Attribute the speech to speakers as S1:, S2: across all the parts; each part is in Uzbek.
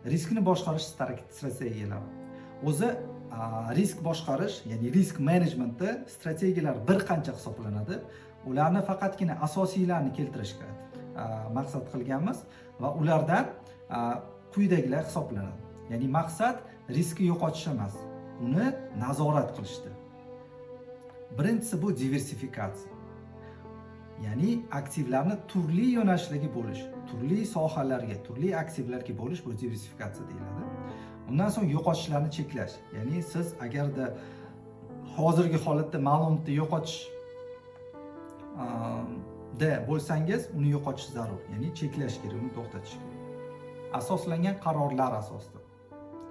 S1: riskni boshqarish strategiyalari. O'zi risk boshqarish, ya'ni risk menejmenti strategiyalari bir qancha hisoblanadi. Ularni faqatgina asosiylarni keltirishga maqsad qilganmiz va ulardan quyidagilar hisoblanadi. Ya'ni maqsad riskni yo'qotish emas, uni nazorat qilishdir. Birinchisi bu diversifikatsiya. Ya'ni aktivlarni turli yo'nalishlarga bo'lish, turli sohalarga, turli aktivlarga bo'lish bu diversifikatsiya deyiladi. Undan so'ng yo'qotishlarni cheklash. Ya'ni siz agarda hozirgi holatda ma'lumotni yo'qotish da bo'lsangiz, uni yo'qotish zarur. Ya'ni cheklash kerak, uni to'xtatish kerak. Asoslangan qarorlar asosida.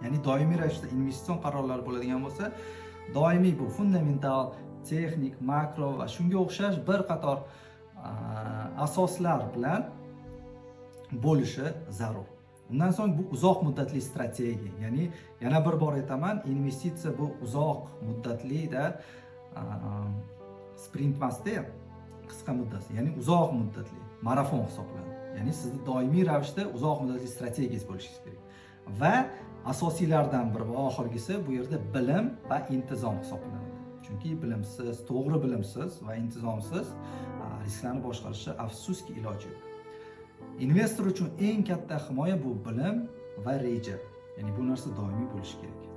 S1: Ya'ni doimiy ravishda investitsion qarorlar bo'ladigan bo'lsa, doimiy bu fundamental, texnik, makro va shunga o'xshash bir qator asoslar bilan bo'lishi zarur. Undan so'ng bu uzoq muddatli strategiya. Ya'ni yana bir bor aytaman, investitsiya bu uzoq muddatli-da sprint emasda, qisqa muddatli, ya'ni uzoq muddatli marafon hisoblanadi. Ya'ni sizni doimiy ravishda uzoq muddatli strategiyangiz bo'lishingiz kerak. Va asosiylardan biri va oxirgisi bu yerda bilim va intizom hisoblanadi. Chunki bilimsiz, to'g'ri bilimsiz va intizomsiz risklarni boshqarishda afsuski iloji yo'q. Investor uchun eng katta himoya bu bilim va reja. Ya'ni bu narsa doimiy bo'lishi kerak.